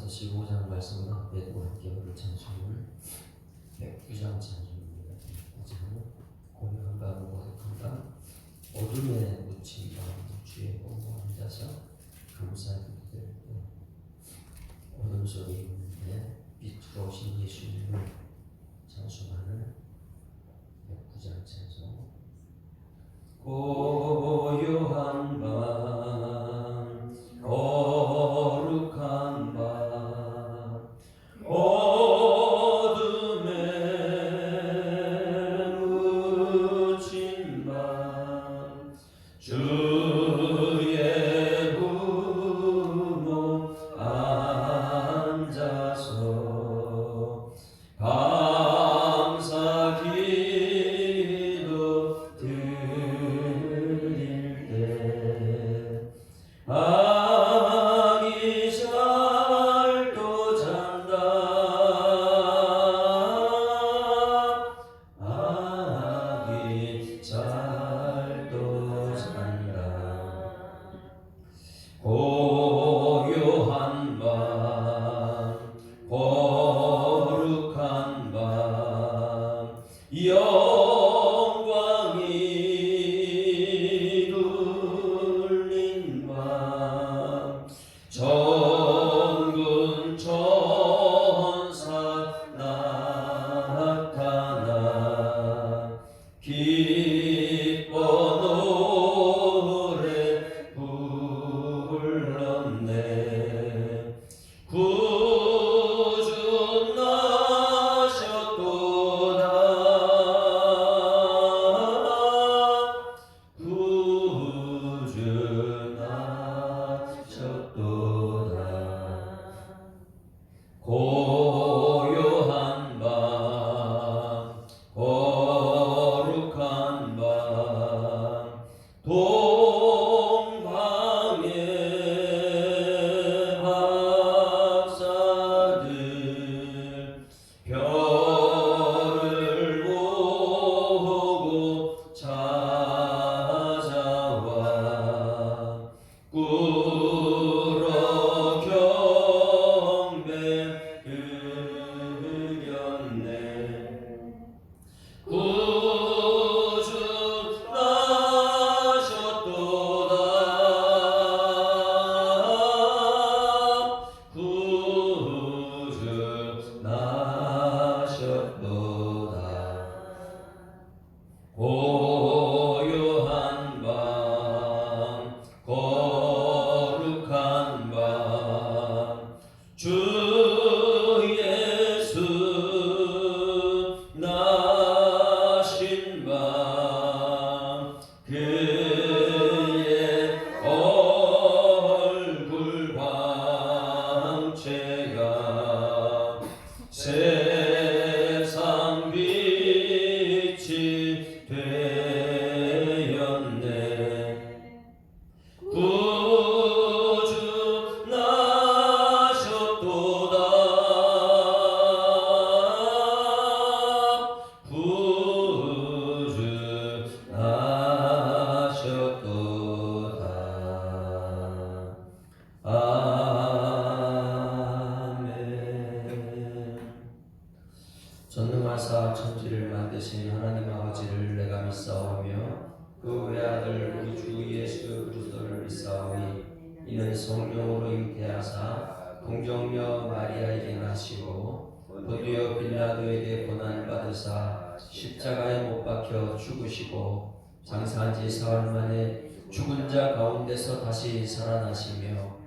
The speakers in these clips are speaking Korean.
15장 말씀과 함께 또 함께 부를 찬송을 109장 찬송입니다. 이제는 고요한 밤 고독한 밤 어둠에 묻힌 밤 주의 보고 앉아서 감사드릴 때 어둠 속에 있는데 빛으로 오신 예수님을 찬송하는 109장 찬송. 고요한 밤 거룩한 밤 어둠에 묻힌 밤 주의 부모 앉아서 감사 기도 드릴 때 아기 잘도 잔다 아기 잘도 잔다 고요한 밤 거룩한 밤 영광이 눌린 밤 정군 천사 나타나 기뻐 노래 불렀네 구주 나셨도다 구주 나셨도다 고요한 밤 거룩한 밤 동방의 박사들 별을 보고 찾아와 꿇어 경배 드렸네 구주 나셨도다 구주 나셨도다 고요한 밤 거룩한 밤 주 예수 나신 밤 그의 얼굴 광채가 세상 빛이 되었네 구주 나셨도다 구주 나셨도다 아멘. 전능하사 천지를 만드신 하나님 아버지를 내가 믿사오며 그 외아들 우리 주 예수 그리스도를 믿사오니 이는 성령으로 잉태하사 동정녀 마리아에게 나시고 본디오 빌라도에게 고난을 받으사 십자가에 못 박혀 죽으시고 장사한 지 사흘 만에 죽은 자 가운데서 다시 살아나시며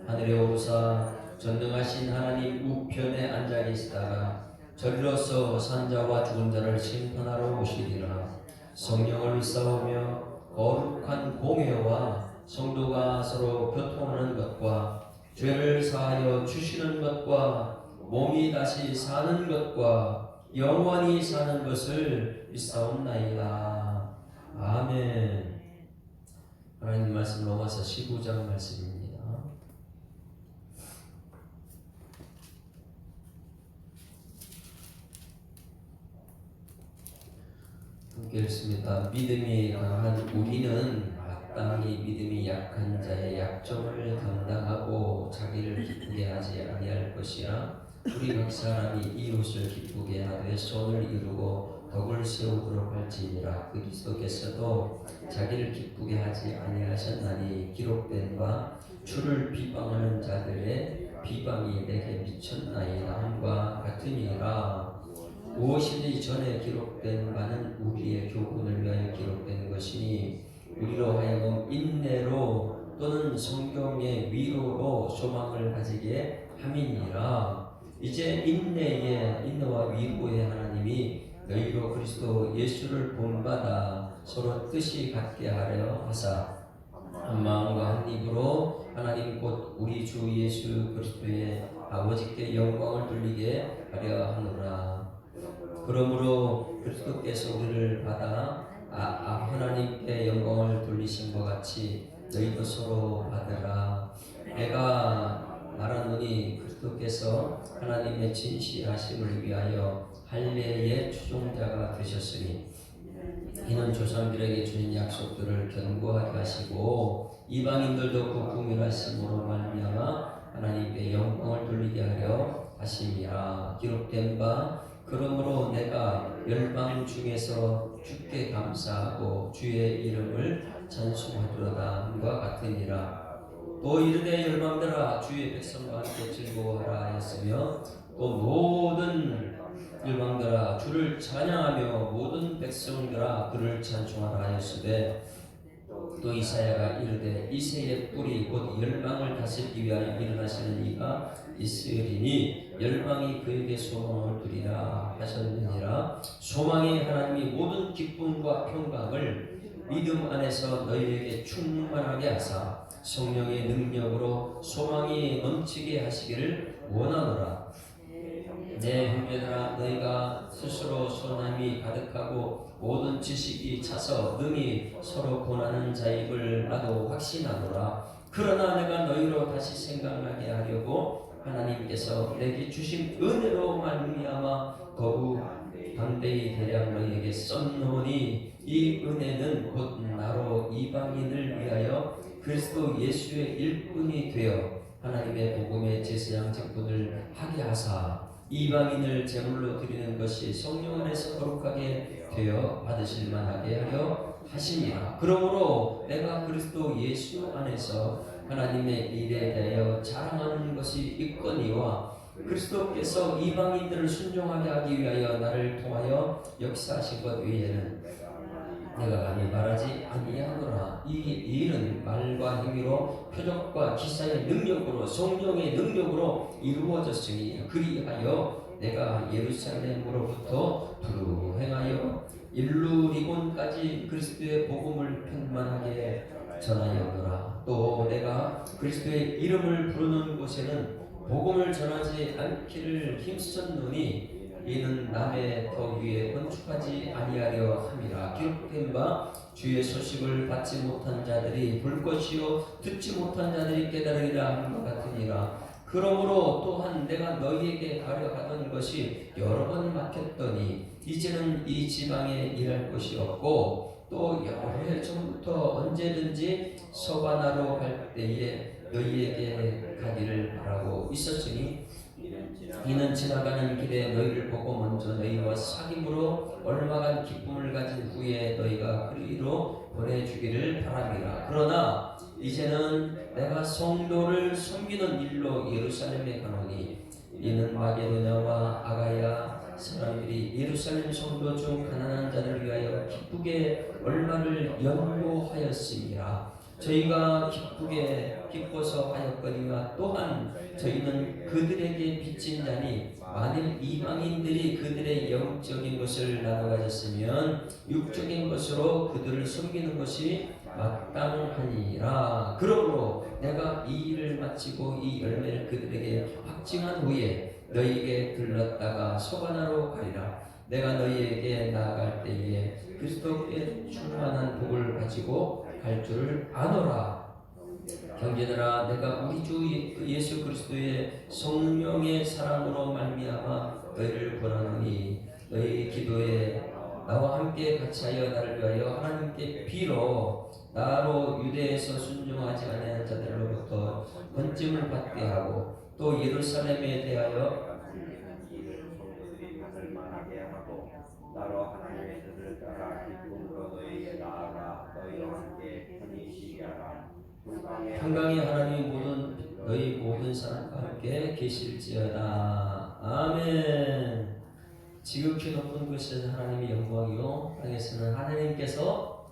하늘에 오르사 전능하신 하나님 우편에 앉아 계시다가 저리로서 산자와 죽은 자를 심판하러 오시리라. 성령을 믿사오며 거룩한 공회와 성도가 서로 교통하는 것과 죄를 사하여 주시는 것과 몸이 다시 사는 것과 영원히 사는 것을 믿사옵나이다. 아멘. 하나님 말씀 로마서 15장 말씀입니다. 함께 읽습니다. 믿음이 강한 우리는 마땅히 믿음이 약한 자의 약점을 감당하고 자기를 기쁘게 하지 아니할 것이라. 우리 각 사람이 이웃을 기쁘게 하되 손을 이루고 덕을 세우도록 할지니라. 그리스도께서도 자기를 기쁘게 하지 아니하셨나니 기록된 바 주를 비방하는 자들의 비방이 내게 미쳤나이다 함과 같으니라. 무엇이든지 전에 기록된 바는 우리의 교훈을 위하여 기록된 것이니 우리로 하여금 인내로 또는 성경의 위로로 소망을 가지게 함이니라. 이제 인내와 위로의 하나님이 너희로 그리스도 예수를 본받아 서로 뜻이 같게 하려 하사 한 마음과 한 입으로 하나님 곧 우리 주 예수 그리스도의 아버지께 영광을 돌리게 하려 하노라. 그러므로 그리스도께서 우리를 받아 하나님께 영광을 돌리신 것 같이 너희도 서로 받으라. 내가 말하노니 그리스도께서 하나님의 진실하심을 위하여 할례의 추종자가 되셨으니 이는 조상들에게 주신 약속들을 견고하게 하시고 이방인들도 그 국민하심으로 말미암아 하나님께 영광을 돌리게 하려 하심이라. 기록된 바 그러므로 내가 열방 중에서 주께 감사하고 주의 이름을 찬송하리로다 함과 같으니라. 또 이르되 열방들아 주의 백성과 함께 즐거워하라 하였으며 또 모든 열방들아 주를 찬양하며 모든 백성들아 그를 찬송하라 하였으되 또 이사야가 이르되 이새의 뿌리 곧 열방을 다스리기 위하여 일어나시는 이가 있으리니 열방이 그에게 소망을 두리라 하셨느니라. 소망이 하나님이 모든 기쁨과 평강을 믿음 안에서 너희에게 충만하게 하사 성령의 능력으로 소망이 넘치게 하시기를 원하노라. 내 형제들아 너희가 스스로 선함이 가득하고 모든 지식이 차서 능히 서로 권하는 자임을 나도 확신하노라. 그러나 내가 너희로 다시 생각나게 하려고 하나님께서 내게 주신 은혜로 말미암아 더욱 담대히 대량 너희에게 썼노니 이 은혜는 곧 나로 이방인을 위하여 그리스도 예수의 일꾼이 되어 하나님의 복음의 제사장 직분을 하게 하사 이방인을 제물로 드리는 것이 성령 안에서 거룩하게 되어 받으실 만하게 하려 하시니라. 그러므로 내가 그리스도 예수 안에서 하나님의 일에 대하여 자랑하는 것이 있거니와 그리스도께서 이방인들을 순종하게 하기 위하여 나를 통하여 역사하신 것 외에는 내가 감히 말하지 아니하노라. 이 일은 말과 행위로 표적과 기사의 능력으로 성령의 능력으로 이루어졌으니 그리하여 내가 예루살렘으로부터 두루 행하여 일루리곤까지 그리스도의 복음을 편만하게 전하였노라. 또 내가 그리스도의 이름을 부르는 곳에는 복음을 전하지 않기를 힘썼노니 이는 남의 터 위에 건축하지 아니하려 함이라. 기록된 바 주의 소식을 받지 못한 자들이 볼 것이요 듣지 못한 자들이 깨달으리라 하는 것 같으니라. 그러므로 또한 내가 너희에게 가려 하던 것이 여러 번 막혔더니 이제는 이 지방에 일할 곳이 없고 또 여러 해 전부터 언제든지 서바나로 갈 때에 너희에게 가기를 바라고 있었으니 이는 지나가는 길에 너희를 보고 먼저 너희와 사귐으로 얼마간 기쁨을 가진 후에 너희가 그리로 보내주기를 바랍니다. 그러나 이제는 내가 성도를 섬기는 일로 예루살렘에 가노니 이는 마게도냐와 아가야 사람들이 예루살렘 성도 중 가난한 자를 위하여 기쁘게 얼마를 연고하였음이라. 저희가 기뻐서 하였거니와 또한 저희는 그들에게 빚진 자니 만일 이방인들이 그들의 영적인 것을 나눠 가졌으면 육적인 것으로 그들을 섬기는 것이 마땅하니라. 그러므로 내가 이 일을 마치고 이 열매를 그들에게 확증한 후에 너희에게 들렀다가 소바나로 가리라. 내가 너희에게 나아갈 때에 그리스도께 충만한 복을 가지고 갈 줄을 아노라. 형제들아 내가 우리 주 예수 그리스도의 성령의 사랑으로 말미암아 너희를 권하노니 너희 기도에 나와 함께 같이하여 나를 위하여 하나님께 빌어 나로 유대에서 순종하지 아니하는 자들로부터 번짐을 받게 하고 또 예루살렘에 대하여 나로 하나님의 뜻을 따라 기쁨으로 너희에게 나아가 너희와 함께 편히 쉬게 하라. 평강의 하나님이 너희 모든 사람과 함께 계실지어다. 아멘. 지극히 높은 곳에서 하나님의 영광이요 땅에서는 하나님께서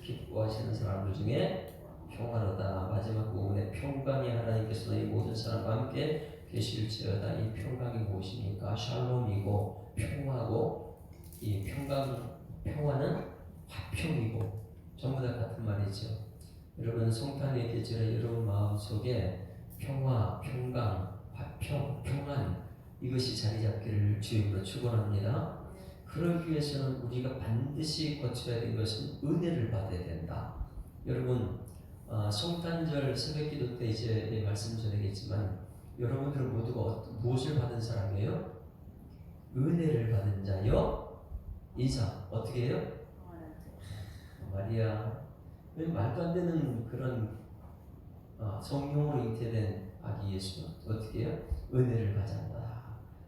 기뻐하시는 사람들 중에 평화로다. 마지막 부분에 평강의 하나님께서 너희 모든 사람과 함께 계실지어다. 이 평강이 무엇입니까? 샬롬이고 평화고, 이 평화는 화평이고 전부 다 같은 말이죠. 여러분 성탄의 계절에 여러분 마음속에 평화, 평강, 화평, 평안 이것이 자리 잡기를 주님으로 축원합니다. 그러기 위해서는 우리가 반드시 거쳐야 될 것은 은혜를 받아야 된다. 여러분 성탄절 새벽기도 때 이제 말씀 전하겠지만 여러분들은 모두가 무엇을 받은 사람이에요? 은혜를 받은 자요. 인사 어떻게 해요? 마리아. 말도 안 되는 그런 성령으로 잉태된 아기 예수 어떻게 해요? 은혜를 받았다.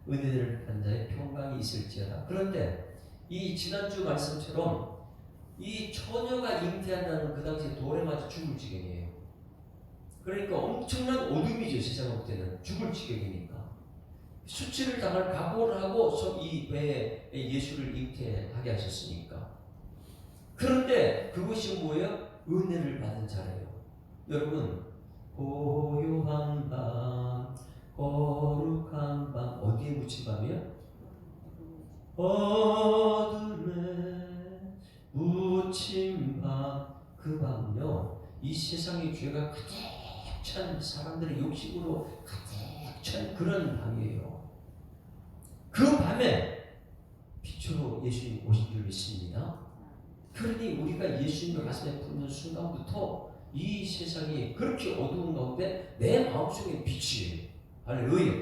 은혜를 받은 자의 평강이 있을지어다. 그런데 이 지난주 말씀처럼 이 처녀가 잉태한다는 그 당시에 돌에 맞아 죽을 지경이에요. 그러니까 엄청난 어둠이죠. 세상 볼 때는 죽을 지경이니까 수치를 당할 각오를 하고 이 배에 예수를 잉태하게 하셨으니까. 그런데 그것이 뭐예요? 은혜를 받은 자래요. 여러분 고요한 밤 거룩한 밤 어디에 묻힌 밤이요? 어둠에 묻힌 밤. 그 밤요 이 세상의 죄가 가득 찬 사람들의 욕심으로 가득 찬 그런 밤이에요. 그 밤에 빛으로 예수님 오신 줄 믿습니다. 그러니 우리가 예수님을 가슴에 품는 순간부터 이 세상이 그렇게 어두운 가운데 내 마음속에 빛이에요. 할렐루야.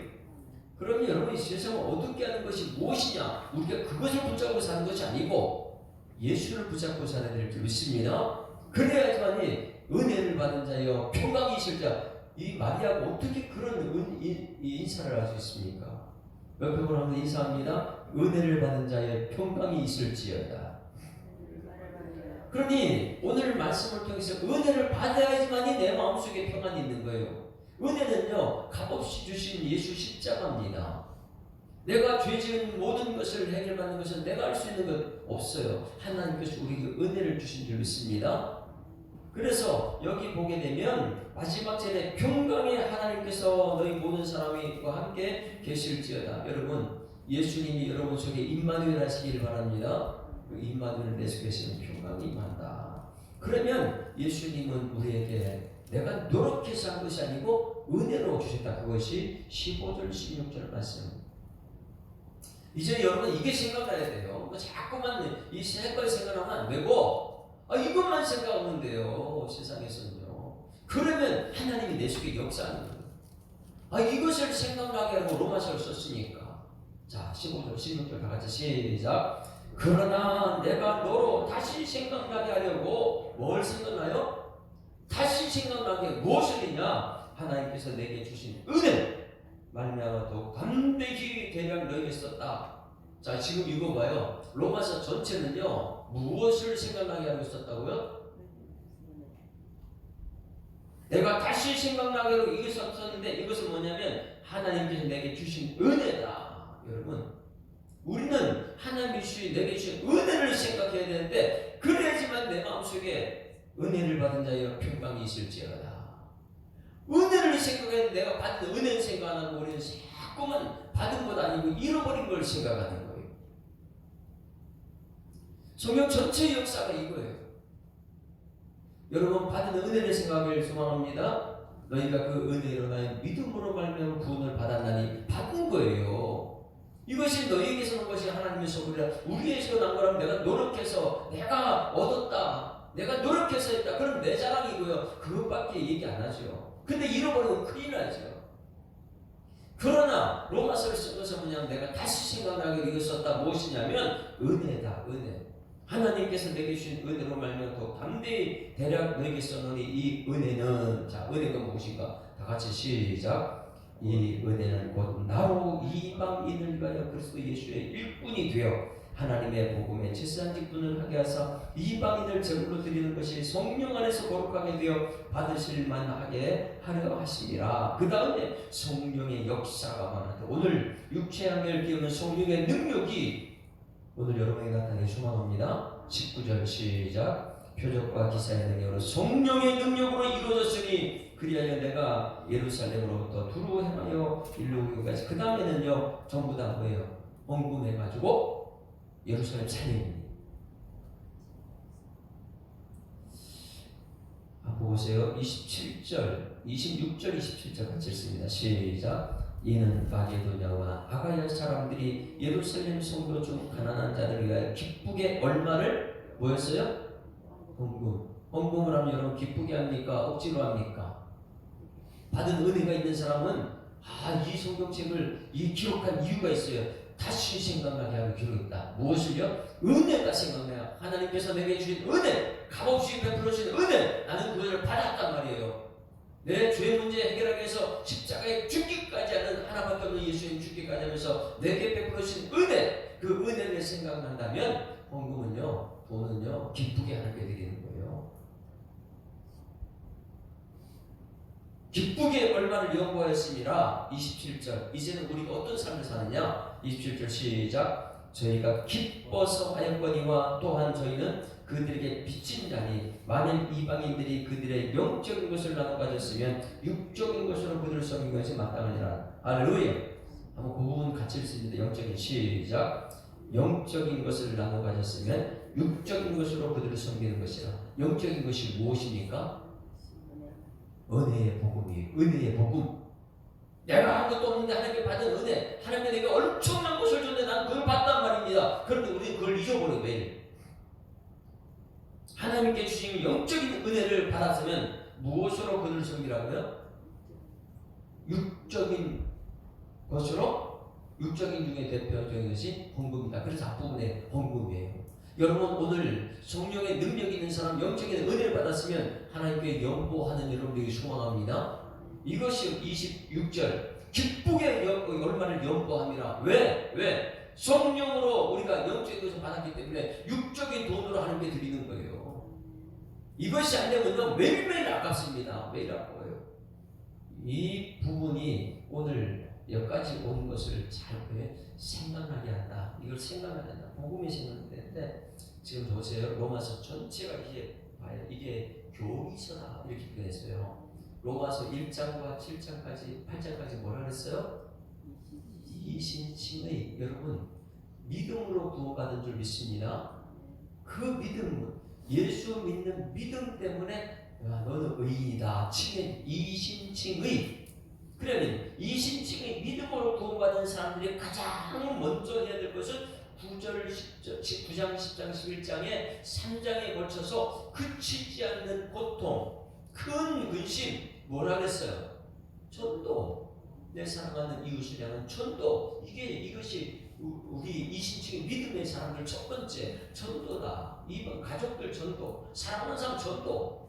그러면 여러분 이 세상을 어둡게 하는 것이 무엇이냐? 우리가 그것을 붙잡고 사는 것이 아니고 예수를 붙잡고 살아야 될 줄 믿습니다. 그래야지만이 은혜를 받은 자여 평강이 있을 자. 이 마리아가 어떻게 그런 인사를 할 수 있습니까? 옆에 보면 인사합니다. 은혜를 받은 자여 평강이 있을지어다. 그러니 오늘 말씀을 통해서 은혜를 받아야지만이 내 마음속에 평안이 있는 거예요. 은혜는요 값없이 주신 예수 십자가입니다. 내가 죄 지은 모든 것을 해결받는 것은 내가 할 수 있는 것 없어요. 하나님께서 우리에게 은혜를 주신 줄 믿습니다. 그래서 여기 보게 되면 마지막 절에 평강의 하나님께서 너희 모든 사람과 함께 계실지어다. 여러분 예수님이 여러분 속에 임마누엘 하시길 바랍니다. 그 임마누엘 내 속에 계시는 평강이 임한다. 그러면 예수님은 우리에게 내가 노력해서 한 것이 아니고 은혜로 주셨다. 그것이 15절 16절 말씀. 이제 여러분 이게 생각나야 돼요. 자꾸만 이 색깔 생각하면 안 되고 이것만 생각하면 돼요. 세상에서는요. 그러면 하나님이 내 속에 역사하는 거예요. 이것을 생각나게 하고 로마서를 썼으니까. 자 15절 16절 다 같이 시작. 그러나 내가 너로 다시 생각나게 하려고 뭘 생각나요? 다시 생각나게 무엇을 했냐? 하나님께서 내게 주신 은혜 말미암아 더욱 담대히 대량 너에게 썼다. 자 지금 이거 봐요. 로마서 전체는요 무엇을 생각나게 하고 있었다고요? 내가 다시 생각나게 하고 이것을 썼는데 이것은 뭐냐면 하나님께서 내게 주신 은혜다. 여러분 우리는 하나님이 주신 내게 주신 은혜를 생각해야 되는데 그래야지만 내 마음속에 은혜를 받은 자여 평강이 있을지어다. 은혜를 생각해야 내가 받은 은혜를 생각 안 하고 우리는 자꾸만 받은 것 아니고 잃어버린 걸 생각하는 거예요. 성경 전체의 역사가 이거예요. 여러분 받은 은혜를 생각하길 소망합니다. 너희가 그 은혜로 나의 믿음으로 말미암아 구원을 받았나니 받은 거예요. 이것이 너희에게서 온 것이 하나님에서 우리에게서 난 거라면 내가 노력해서 내가 얻었다. 내가 노력해서 했다. 그럼 내 자랑이고요. 그것밖에 얘기 안 하죠. 근데 잃어버리면 큰일 나죠. 그러나 로마서를 쓴 것은 뭐냐면 내가 다시 생각나게 이거 썼다. 무엇이냐면 은혜다. 은혜. 하나님께서 내게 주신 은혜로 말미암아 더 담대히 대략 너에게 써놓으니 이 은혜는, 자, 은혜가 무엇인가? 다 같이 시작. 이 은혜는 곧 나로 이방인을 위하여 그리스도 예수의 일꾼이 되어 하나님의 복음의 지스한 직분을 하게 하사 이방인을 제물로 드리는 것이 성령 안에서 거룩하게 되어 받으실 만하게 하려 하심이라. 그 다음에 성령의 역사가 많아도 오늘 육체함을 끼우는 성령의 능력이 오늘 여러분에게 나타나기 소망합니다. 19절 시작. 표적과 기사의 능력으로 성령의 능력으로 이루어졌으니 그리하여 내가 예루살렘으로부터 두루 행하여 일루기까지, 그 다음에는요 전부 다 뭐예요? 헌금해가지고 예루살렘 찬양입니다. 보세요. 27절, 26절, 27절 같이 읽습니다. 시작. 이는 마게도냐와 아가야 사람들이 예루살렘 성도 중 가난한 자를 위하여 기쁘게 얼마를 뭐였어요? 헌금. 헌금을 하면 여러분 기쁘게 합니까? 억지로 합니까? 받은 은혜가 있는 사람은 이 성경책을 기록한 이유가 있어요. 다시 생각나게 하고 기록했다. 무엇을요? 은혜가 생각나요. 하나님께서 내게 주신 은혜, 값없이 베풀어 주신 은혜, 나는 그것을 받았단 말이에요. 내 죄 문제 해결하기 위해서 십자가에 죽기까지 하는 하나밖에 없는 예수님 죽기까지 하면서 내게 베풀어 주신 은혜, 그 은혜를 생각난다면 헌금은요, 돈은요 기쁘게 하나님께 드리는 거예요. 기쁘게 얼마를 연보하였습니다. 27절. 이제는 우리가 어떤 삶을 사느냐? 27절 시작. 저희가 기뻐서 하였거니와 또한 저희는 그들에게 빚진 자니 만일 이방인들이 그들의 영적인 것을 나눠 가졌으면 육적인 것으로 그들을 섬긴 것이 마땅하니라. 할렐루야. 한번 그 부분 같이 읽습니다. 영적인 시작. 영적인 것을 나눠 가졌으면 육적인 것으로 그들을 섬기는 것이라. 영적인 것이 무엇입니까? 은혜의 복음이에요. 은혜의 복음. 내가 한 것도 없는데 하나님께 받은 은혜, 하나님께 내게 엄청난 것을 줬는데 난 그걸 받단 말입니다. 그런데 우리는 그걸 잊어버려요. 매일. 하나님께 주신 영적인 은혜를 받았으면 무엇으로 그들을 섬기라고요? 육적인 것으로, 육적인 중에 대표적인 것이 헌금이다. 그래서 앞부분에 헌금이에요. 여러분 오늘 성령의 능력이 있는 사람, 영적인 은혜를 받았으면 하나님께 연보하는 여러분들이 소망합니다. 이것이 26절 기쁘게 얼마를 연보함이라. 왜? 성령으로 우리가 영적인 것을 받았기 때문에 육적인 돈으로 하나님께 드리는 거예요. 이것이 안 되면요 매일매일 아깝습니다. 매일 아까워요. 이 부분이 오늘 여기까지 온 것을 잘 생각나게 한다. 이걸 생각나게 한다. 복음이 생각되는데 지금 보세요. 로마서 전체가 이게 봐요. 이게 교리서다 이렇게 표현했어요. 로마서 1장과 7장까지 8장까지 뭐라 그랬어요? 이신칭의 여러분 믿음으로 구원받은 줄 믿습니다. 그 믿음은 예수 믿는 믿음 때문에 너는 의인이다. 칭의 이신칭의. 그러면 이신칭의 믿음으로 구원받은 사람들이 가장 먼저 해야 될 것은 9장, 10장, 11장에 3장에 걸쳐서 그치지 않는 고통, 큰 근심, 뭐라 그랬어요? 전도, 내 사랑하는 이웃을 향한 전도. 이것이 우리 이신칭의 믿음의 사람들 첫 번째 전도다. 이번 가족들 전도, 사랑하는 사람 전도.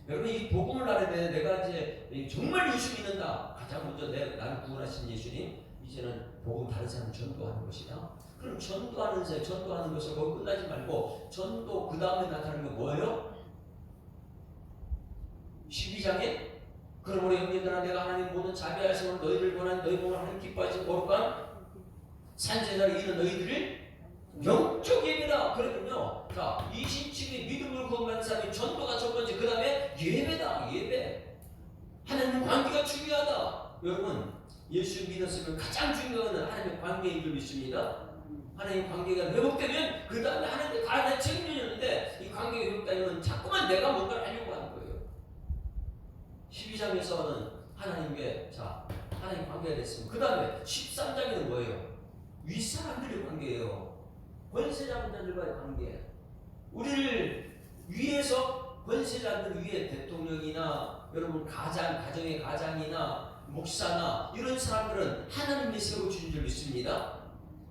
여러분 이 복음을 알아야 돼. 내가 이제 정말 예수 믿는다. 가장 먼저 나를 구원하신 예수님. 이제는 복음 다른 사람 전도하는 것이다. 그럼 전도하는 것을 거기 끝나지 말고 전도 그 다음에 나타나는 게 뭐예요? 12장에 그럼 우리 형제들아 내가 하나님 모든 자비하심으로 너희를 권한 너희 몸을 하나님 기뻐하시고 거룩한 산제사를 이룬 너희들을 영적 예배다. 그러면요, 자 이신칭의 믿음을 구원받는 사람이 전도가 첫 번째, 그 다음에 예배다. 예배. 하나님 관계가 중요하다. 여러분 예수 믿었으면 가장 중요한 것은 하나님의 관계인 줄 믿습니다. 하나님 관계가 회복되면 그 다음에 하나님께 다 책임지는데 이 관계가 회복되면 자꾸만 내가 뭔가를 하려고 하는 거예요. 12장에서는 하나님께 하나님 관계가 됐으면 그 다음에 13장에는 뭐예요? 윗사람들의 관계예요. 권세자분들과의 관계. 우리를 위에서 권세자들 위에 대통령이나 여러분 가정의 가장이나 목사나 이런 사람들은 하나님이 세워주신 줄 믿습니다.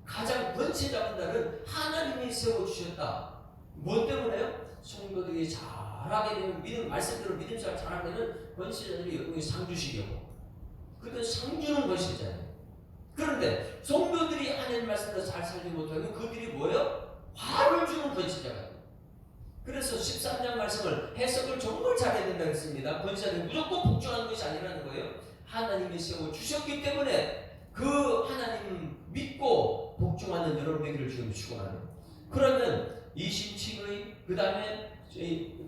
가장 번째 잡은 날은 하나님이 세워주셨다. 뭐 때문에요? 성도들이 잘하게 되면 믿음, 말씀대로 믿음 잘 잘하게 되면 권세자들이 여기 상 주시려고. 그때 상 주는 것이잖아요. 그런데 성도들이 하나님 말씀대로 잘 살지 못하면 그들이 뭐예요? 화를 주는 권세자가. 그래서 13장 말씀을 해석을 정말 잘해야 된다고 했습니다. 권세자는 무조건 복종하는 것이 아니라는 거예요. 하나님이 세워주셨기 때문에 그 하나님 믿고 복종하는 여러분에게를 지금 축원하는. 그러면 이심칭의, 그 다음에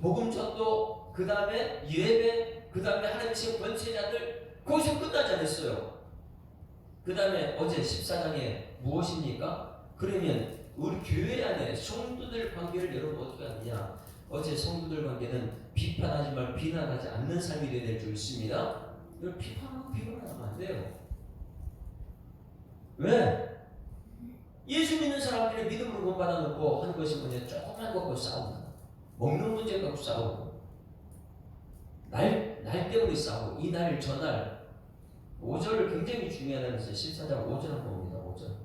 복음 전도, 그 다음에 예배, 그 다음에 하나님 세운 권세자들 거기서 끝나지 않았어요. 그 다음에 어제 14장에 무엇입니까? 그러면 우리 교회 안에 성도들 관계를 여러분 어떻게 하느냐? 어제 성도들 관계는 비판하지 말고 비난하지 않는 삶이 되어야 될 줄 있습니다. 이걸 비판하고 비난하면 안 돼요. 왜? 예수 믿는 사람들이 믿음으로 구원받아 놓고 하는 것이 뭐냐? 조금만 갖고 싸우고, 먹는 문제 갖고 싸우고, 날 때문에 싸우고, 이날 저날. 5절을 굉장히 중요하다면서 14장 5절 한번 봅니다. 5절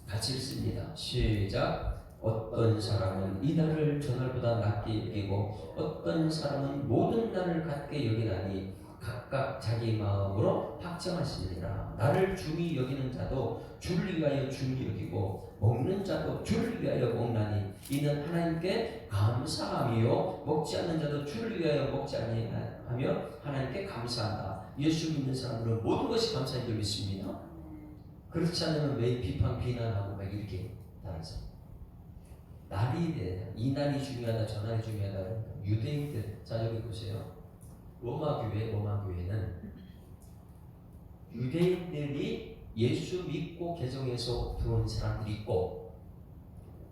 같이 읽습니다. 시작. 어떤 사람은 이날을 저날보다 낮게 여기고 어떤 사람은 모든 날을 같게 여기나니 각각 자기 마음으로 확정하시니라. 나를 중히 여기는 자도 주를 위하여 중히 여기고 먹는 자도 주를 위하여 먹나니 이는 하나님께 감사함이요 먹지 않는 자도 주를 위하여 먹지 아니하며 하나님께 감사한다. 예수 믿는 사람들은 모든 것이 감사인 줄 믿습니다. 그렇지 않으면 왜 비판 비난하고 막 이렇게 따라서 날이 돼. 이 날이 중요하다 저 날이 중요하다. 유대인들 자 여기 보세요. 로마 교회는 유대인들이 예수 믿고 개종해서 들어온 사람들이 있고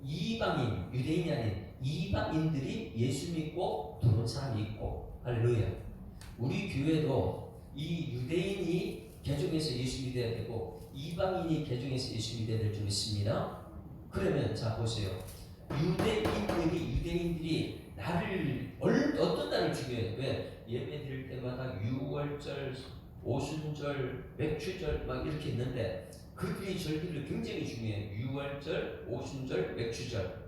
이방인, 유대인이 아닌 이방인들이 예수 믿고 들어온 사람이 있고. 할렐루야. 우리 교회도 이 유대인이 개종해서 예수 믿어야 되고 이방인이 개종해서 예수 믿어야 될 줄 믿습니다. 그러면 자 보세요. 유대인들이 나를 어떤 날을 중요해? 왜? 예배 드릴 때마다 유월절, 오순절, 맥추절 막 이렇게 있는데 그들이 절기를 굉장히 중요해. 유월절, 오순절, 맥추절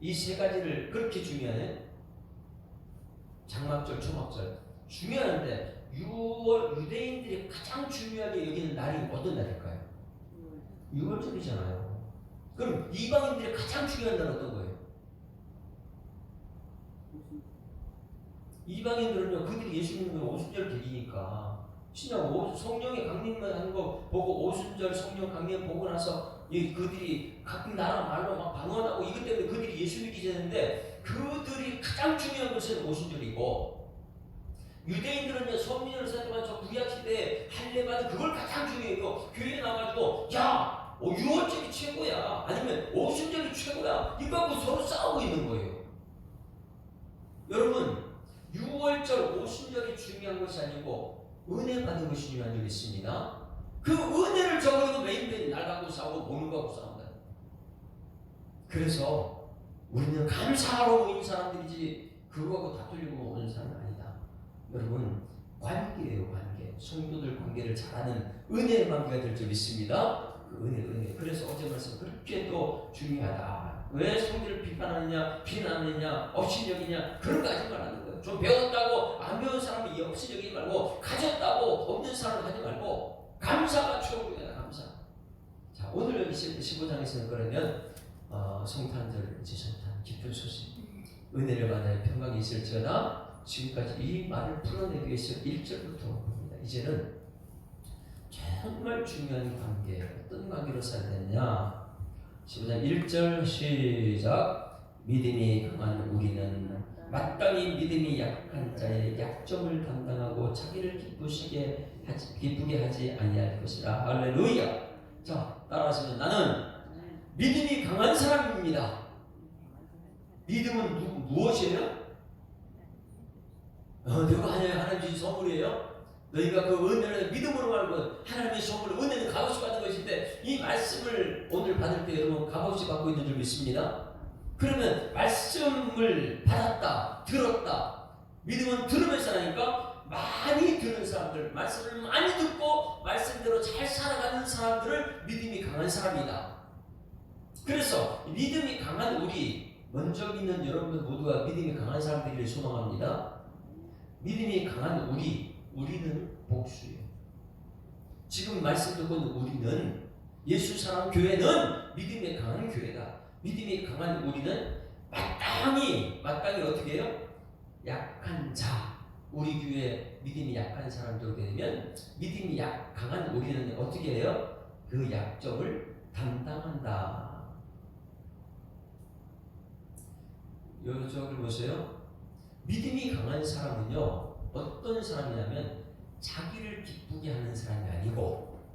이 세 가지를 그렇게 중요하네. 장막절, 초막절 중요한데 유대인들이 가장 중요하게 여기는 날이 어떤 날일까요? 유월절이잖아요. 그럼 이방인들이 가장 중요한 날은 어떤 거예요? 이방인들은요, 그들이 예수 믿는 건 오순절 계기니까 신약 성령의 강림만 하는 거 보고 오순절 성령 강림 보고 나서 그들이 각 나라 말로 막 방언하고 이것 때문에 그들이 예수 믿게 되는데 그들이 가장 중요한 것은 오순절이고 유대인들은요 선민을 살때만 저 구약시대에 할례받은 그걸 가장 중요해요. 교회에 나가지고 야 유월절이 최고야 아니면 오순절이 최고야 이거 갖고 서로 싸우고 있는 거예요. 여러분 유월절 오순절이 중요한 것이 아니고 은혜 받은 것이 중요한 줄 있습니다. 그 은혜를 저버리고 매일매일 날 갖고 싸우고 먹는 거 갖고 싸운다. 그래서 우리는 감사하러 모인 사람들이지 그거하고 다투려고 오는 사람은 아니다. 여러분 관계예요. 관계. 성도들 관계를 잘하는 은혜의 관계가 될 줄 믿습니다. 그 은혜. 그래서 어제 말씀 그렇게 또 중요하다. 왜 성도를 비판하느냐 비난하느냐 업신여기냐 그런 거 하지 말라는 거예요. 좀 배웠다고 안 배운 사람은 업신여기지 말고 가졌다고 없는 사람을 하지 말고 감사가 최고야. 감사. 자 오늘 여기 15장에서는 그러면 성탄절 이제 성탄 기쁜 소식 은혜를 받아야 평강이 있을지어다. 지금까지 이 말을 풀어내기 위해서 1절부터 봅니다. 이제는 정말 중요한 관계, 어떤 관계로 살아야 되느냐. 15장 1절 시작. 믿음이 강한 우리는 마땅히 믿음이 약한 자의 약점을 담당하고 자기를 기쁘게 하지 아니할 것이라. 할렐루야. 자 따라하시면 나는 믿음이 강한 사람입니다. 믿음은 무엇이에요? 너가 하나님 주신 선물이에요. 너희가 그 은혜를 믿음으로 말고 하나님의 선물 은혜는 값없이 받은 것인데 이 말씀을 오늘 받을 때 여러분 값없이 받고 있는 줄 믿습니다. 그러면 말씀을 받았다 들었다 믿음은 들으면서 하니까 많이 듣는 사람들, 말씀을 많이 듣고 말씀대로 잘 살아가는 사람들을 믿음이 강한 사람이다. 그래서 믿음이 강한 우리, 먼저 믿는 여러분들 모두가 믿음이 강한 사람들을 소망합니다. 믿음이 강한 우리는 복수예요. 지금 말씀 듣고 있는 우리는, 예수 사랑 교회는 믿음이 강한 교회다. 믿음이 강한 우리는 마땅히 어떻게 해요? 약한 자, 우리 교회 믿음이 약한 사람들 오게 되면 믿음이 강한 우리는 어떻게 해요? 그 약점을 담당한다. 여기 보세요. 믿음이 강한 사람은요, 어떤 사람이냐면 자기를 기쁘게 하는 사람이 아니고,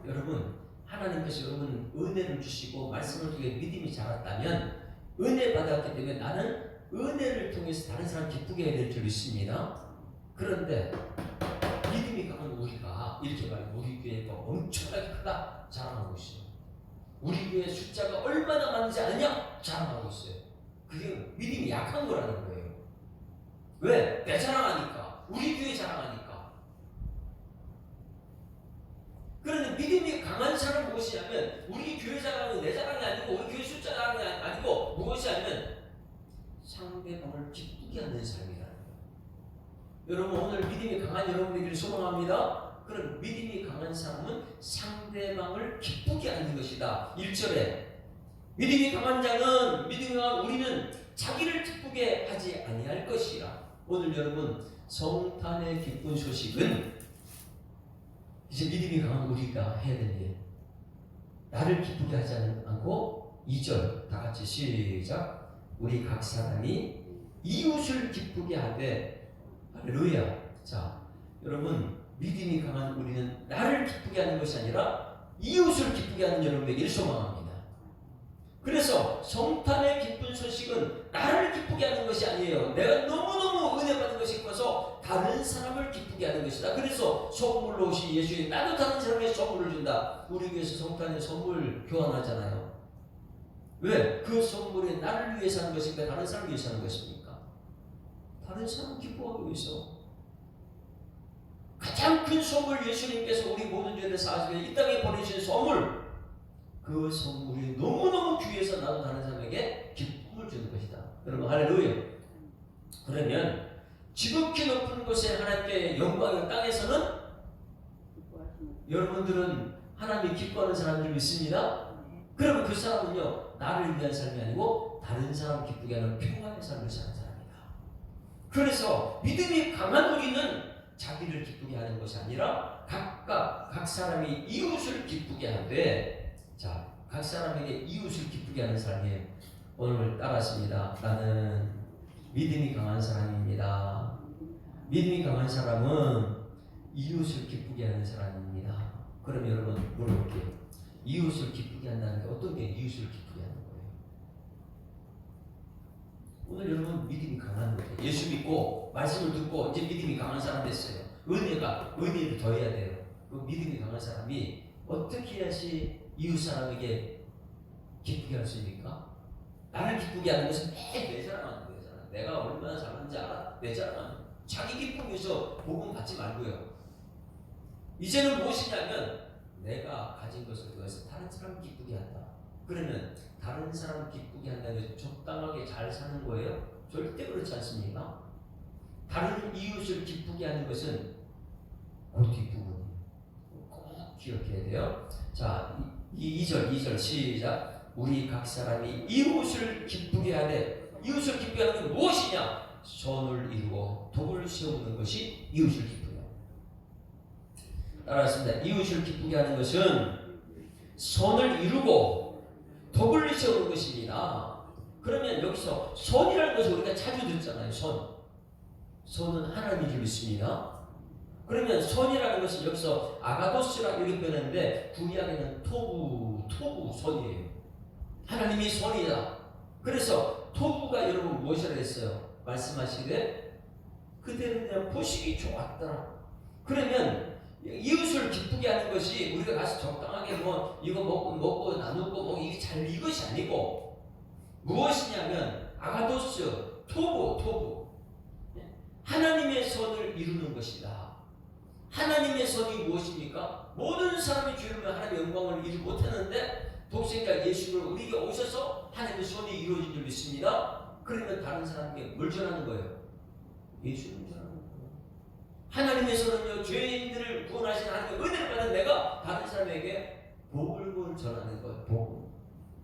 여러분, 하나님께서 여러분 은혜를 주시고 말씀을 통해 믿음이 자랐다면, 은혜 받았기 때문에 나는 은혜를 통해서 다른 사람 기쁘게 해야 될 줄 믿습니다. 그런데 믿음이 강한 우리가 이렇게 말해요. 우리 교회가 엄청나게 크다 자랑하고 있어요. 우리 교회 숫자가 얼마나 많은지 아느냐 자랑하고 있어요. 그게 믿음이 약한 거라는 거예요. 왜? 내 자랑하니까. 우리 교회 자랑하니까. 그런데 믿음이 강한 사람은 무엇이냐면, 우리 교회 자랑은 내 자랑이 아니고 우리 교회 숫자 자랑이 아니고 무엇이냐면 상대방을 기쁘게 하는 사람이라는 거예요. 여러분, 오늘 믿음이 강한 여러분들에게 소망합니다. 그럼 믿음이 강한 사람은 상대방을 기쁘게 하는 것이다. 1절에 믿음이 강한 자는, 믿음이 강한 우리는 자기를 기쁘게 하지 아니할 것이라. 오늘 여러분, 성탄의 기쁜 소식은 이제 믿음이 강한 우리가 해야 될 일. 나를 기쁘게 하지 않고 2절 다 같이 시작. 우리 각 사람이 이웃을 기쁘게 하되. 할렐루야. 자, 여러분, 믿음이 강한 우리는 나를 기쁘게 하는 것이 아니라 이웃을 기쁘게 하는 여러분에게 소망합니다. 그래서 성탄의 기쁜 소식은 나를 기쁘게 하는 것이 아니에요. 내가 너무너무 은혜 받은 것이 있어서 다른 사람을 기쁘게 하는 것이다. 그래서 선물로 오신 예수님, 나도 다른 사람에게 선물을 준다. 우리 교회에서 성탄에 선물 교환하잖아요. 왜? 그 선물이 나를 위해서 하는 것입니까? 다른 사람을 위해서 하는 것입니까? 다른 사람을 기뻐하기 위해서. 가장 큰 선물, 예수님께서 우리 모든 죄를 사하시고 이 땅에 보내주신 선물, 그 선물이 너무너무 귀해서 나도 다른 사람에게 기쁨을 주는 것이다. 여러분, 할렐루야. 그러면 지극히 높은 곳에 하나님께 영광의 땅에서는 여러분들은 하나님이 기뻐하는 사람들 믿습니다. 그러면 그 사람은요, 나를 위한 삶이 아니고 다른 사람 기쁘게 하는 평안의 삶을 사는 사람이다. 그래서 믿음이 강한 우리는 자기를 기쁘게 하는 것이 아니라 각 사람이 이웃을 기쁘게 하되, 자, 각 사람에게 이웃을 기쁘게 하는 사람이에요. 오늘 따랐습니다. 나는 믿음이 강한 사람입니다. 믿음이 강한 사람은 이웃을 기쁘게 하는 사람입니다. 그럼 여러분 물어볼게요. 이웃을 기쁘게 한다는 게 어떤 게 이웃을 기쁘게 하는 거예요? 오늘 여러분 믿음이 강한 거예요. 예수 믿고 말씀을 듣고 이제 믿음이 강한 사람 됐어요. 은혜를 더해야 돼요. 그 믿음이 강한 사람이 어떻게 해야지 이웃 사람에게 기쁘게 할 수 있습니까? 나를 기쁘게 하는 것은 매일 내 자랑하는 거예요. 내가 얼마나 잘하는지 알아? 내 자랑하는. 자기 기쁨 위해서 복음 받지 말고요. 이제는 무엇이냐면 내가 가진 것을 통해서 다른 사람 기쁘게 한다. 그러면 다른 사람 기쁘게 한다는 것은 적당하게 잘 사는 거예요? 절대 그렇지 않습니까? 다른 이웃을 기쁘게 하는 것은 그 뒷부분이에요. 꼭 기억해야 돼요. 자, 2절 시작. 우리 각 사람이 이웃을 기쁘게 하되, 이웃을 기쁘게 하는 건 무엇이냐? 선을 이루고 덕을 세우는 것이 이웃을 기쁘게 합니다. 따라했습니다. 이웃을 기쁘게 하는 것은 선을 이루고 덕을 세우는 것입니다. 그러면 여기서 선이라는 것을 우리가 자주 듣잖아요. 선은 하나님인 줄 믿습니다. 그러면 선이라는 것은 여기서 아가도스라 이렇게 표현했는데 구약에는 토부 선이에요. 하나님이 선이다. 그래서 토부가 여러분 무엇이라 했어요? 말씀하시되 그대는 그냥 보시기 좋았더라. 그러면 이웃을 기쁘게 하는 것이 우리가 가서 적당하게 뭐 이거 먹고 나누고 뭐 이것이 아니고 무엇이냐면 아가도스 토부 하나님의 선을 이루는 것이다. 하나님의 선이 무엇입니까? 모든 사람이 죄를 하나님의 영광을 이루지 못하는데 독생자 예수를 우리에게 오셔서 하나님의 선이 이루어진 줄 믿습니다. 그러면 다른 사람에게 뭘 전하는 거예요? 예수를 전하는 거예요. 하나님의 선은요, 죄인들을 구원하신 하나님의 은혜를 받은 내가 다른 사람에게 복을 전하는 거예요. 복음.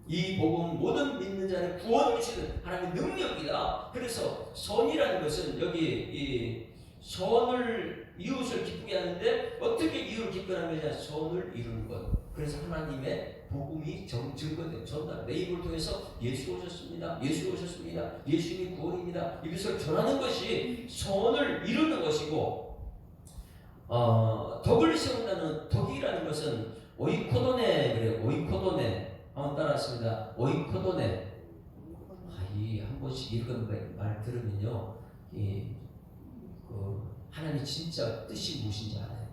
이 복음 모든 믿는 자를 구원을 주시는 하나님의 능력이다. 그래서 선이라는 것은 여기 이 선을 이웃을 기쁘게 하는데 어떻게 이웃을 기쁘게 하느냐? 선을 이루는 것. 그래서 하나님의 복음이 증거된 전달. 내 입을 통해서 예수 오셨습니다. 예수 오셨습니다. 예수님이 구원입니다. 이것을 전하는 것이 선을 이루는 것이고, 덕을 세운다는 덕이라는 것은 오이코도네 그래요. 오이코도네. 한번 따라했습니다. 오이코도네. 이 한 번씩 이런 말 들으면요, 하나님 진짜 뜻이 무엇인지 알아요.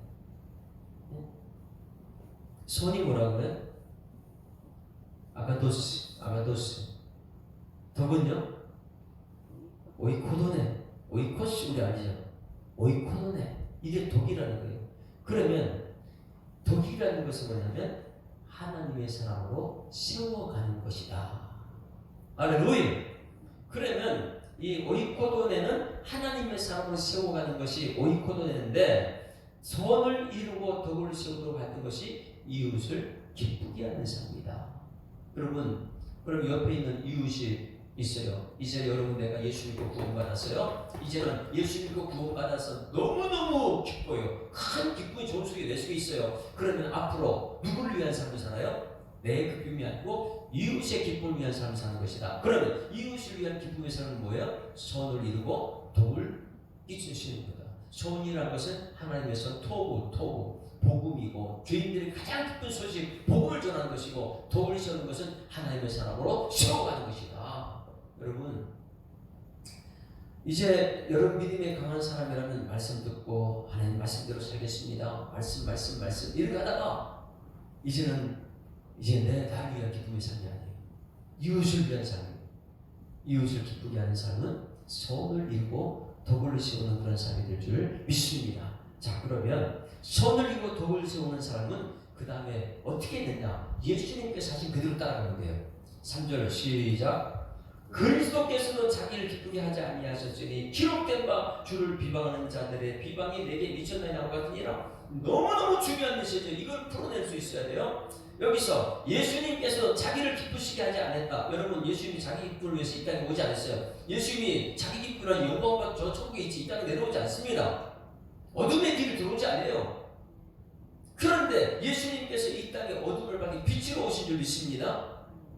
선이 뭐라고요? 아가도스. 덕은요? 오이코도네. 오이코시 우리 알죠? 오이코도네. 이게 덕이라는 거예요. 그러면 덕이라는 것은 뭐냐면 하나님의 사람으로 세워가는 것이다. 할렐루야. 그러면 이 오이코도네는 하나님의 사람으로 세워가는 것이 오이코도네인데, 선을 이루고 덕을 세우도록 하는 것이 이웃을 기쁘게 하는 삶이다. 여러분, 그럼 옆에 있는 이웃이 있어요. 이제 여러분 내가 예수 믿고 구원받았어요. 이제는 예수 믿고 구원받아서 너무너무 기뻐요. 큰 기쁨이 좋은 소리 낼 수 있어요. 그러면 앞으로 누구를 위한 삶을 살아요? 내 기쁨이 아니고 이웃의 기쁨을 위한 삶을 사는 것이다. 그러면 이웃을 위한 기쁨의 삶은 뭐예요? 선을 이루고 덕을 끼치시는 거다. 선이라는 것은 하나님에서 토부 복음이고, 죄인들이 가장 기쁜 소식 복음을 전하는 것이고, 덕을 세우는 것은 하나님의 사람으로 세워가는 것이다. 여러분, 이제 여러분 믿음에 강한 사람이라면 말씀 듣고 하나님 말씀대로 살겠습니다. 말씀 이렇게 하다가 이제 내 나를 위한 기쁨의 삶이 아니에요. 이웃을 위한 삶이에요. 이웃을 기쁘게 하는 삶은 선을 이루고 덕을 세우는 그런 삶이 될 줄 믿습니다. 자, 그러면 선을 이루고 덕을 세우는 사람은 그 다음에 어떻게 되냐? 예수님께서 하신 그대로 따라가면 돼요. 3절 시작. 그리스도께서도 자기를 기쁘게 하지 아니하셨으니 기록된 바 주를 비방하는 자들의 비방이 내게 미쳤나이라고 같으니라. 너무너무 중요한 메시지죠. 이걸 풀어낼 수 있어야 돼요. 여기서 예수님께서 자기를 기쁘시게 하지 않았다. 여러분, 예수님이 자기 기쁨을 위해서 이 땅에 오지 않았어요. 예수님이 자기 기쁨이란 영광과 저 천국에 있지 이 땅에 내려오지 않습니다. 어둠의 길을 들어오지 않아요. 그런데 예수님께서 이 땅에 어둠을 밝히 빛으로 오신 줄 믿습니다.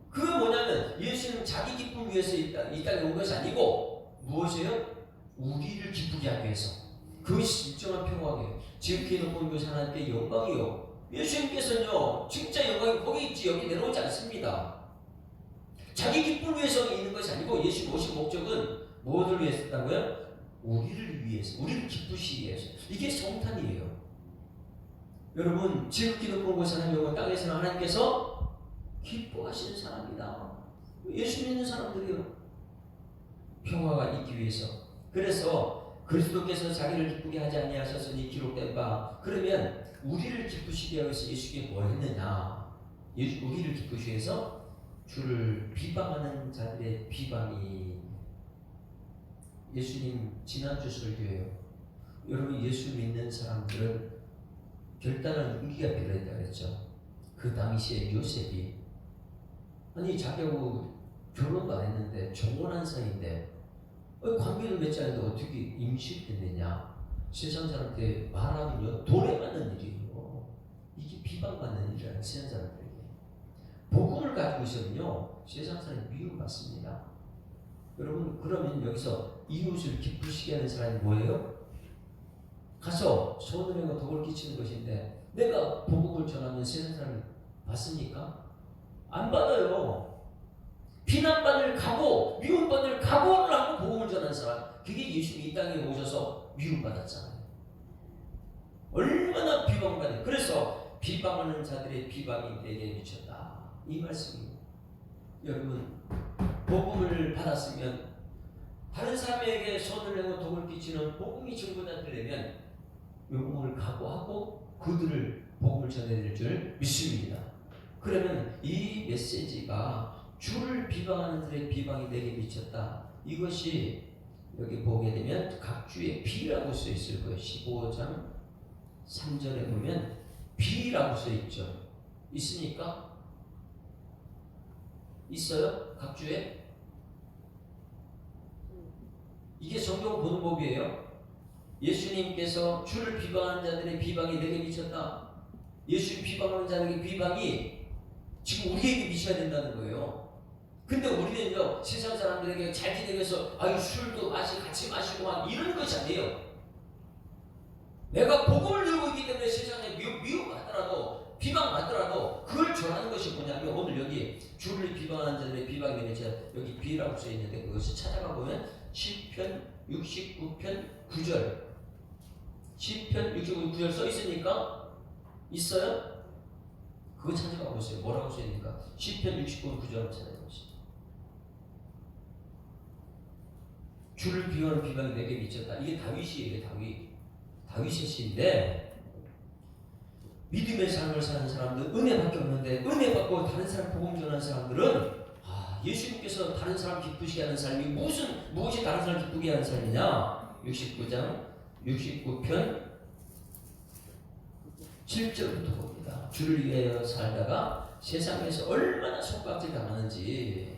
그건 뭐냐면 예수님은 자기 기쁨 위해서 이 땅에 온 것이 아니고 무엇이에요? 우리를 기쁘게 하기 위해서. 그것이 진정한 평화예요. 지극히 높은 그 하나님께 영광이요. 예수님께서는요, 진짜 영광이 거기 있지 여기 내려오지 않습니다. 자기 기쁨을 위해서 있는 것이 아니고 예수님 오신 목적은 무엇을 위해서 했다고요? 우리를 위해서, 우리를 기쁘시기 위해서. 이게 성탄이에요. 여러분, 지극히 높은 곳 하나님 영광 땅에서는 하나님께서 기뻐하시는 사람이다. 예수 믿는 사람들이요, 평화가 있기 위해서. 그래서 그리스도께서 자기를 기쁘게 하지 아니하셨으니 기록된 바. 그러면 우리를 기쁘시게 하기 위해서 예수님이 뭘 했느냐? 우리를 기쁘시게 해서 주를 비방하는 자들의 비방이. 예수님 지난주 설교예요. 여러분, 예수 믿는 사람들은 결단은 의기가 필요했다 그랬죠. 그 당시에 요셉이 아니 자기하고 결혼도 안 했는데 정혼한 사이인데 관계도 맺지 않는데 어떻게 임신이 됐느냐. 세상 사람한테 말하면요 도래받는 일이에요. 이게 비방받는 일이라는 세상 사람들에게. 복음을 가지고 있으면요 세상 사람이 미움받습니다. 여러분, 그러면 여기서 이웃을 기쁘시게 하는 사람이 뭐예요? 가서 선을 행하고 덕을 끼치는 것인데, 내가 복음을 전하면 세상 사람이 받습니까? 안 받아요. 비난받을 각오, 미움받을 각오를 하고 복음을 전하는 사람, 그게 예수님이 이 땅에 오셔서 미움받았잖아요. 얼마나 비방받아요. 그래서 비방하는 자들의 비방이 내게 미쳤다, 이 말씀입니다. 여러분, 복음을 받았으면 다른 사람에게 손을 내고 독을 끼치는 복음이 증거자들이면 요금을 각오하고 그들을 복음을 전해드릴 줄 믿습니다. 그러면 이 메시지가 주를 비방하는 자들의 비방이 내게 미쳤다. 이것이 여기 보게 되면 각 주에 비라고 써 있을 거예요. 15장 3절에 보면 비라고 써 있죠. 있습니까? 있어요? 각 주에? 이게 성경 보는 법이에요. 예수님께서 주를 비방하는 자들의 비방이 내게 미쳤다. 예수 비방하는 자들의 비방이 지금 우리에게 미쳐야 된다는 거예요. 근데 우리는요, 세상 사람들에게 잘 지내기 위해서 술도 같이 마시고 막 이런 것이 아니에요. 내가 복음을 들고 있기 때문에 세상에 미움받더라도 비방받더라도 그걸 전하는 것이 뭐냐면 오늘 여기 주를 비방하는 자들의 비방이 되면 여기 비라고 써 있는데 그것을 찾아가 보면 시편 69편 9절 시편 69편 9절 써 있으니까 있어요? 그거 찾아가 보세요. 뭐라고 써 있는가? 시편 69편 9절 찾아보세요. 주를 비하는 비방이 내게 미쳤다. 이게 다윗이에요. 다윗의 시인데 믿음의 삶을 사는 사람들 은혜밖에 없는데 은혜 받고 다른 사람 복음 전하는 사람들은 예수님께서 다른 사람 기쁘시게 하는 삶이 무엇이 다른 사람 기쁘게 하는 삶이냐? 69편 7절부터 봅니다. 주를 위하여 살다가 세상에서 얼마나 속박질 당하는지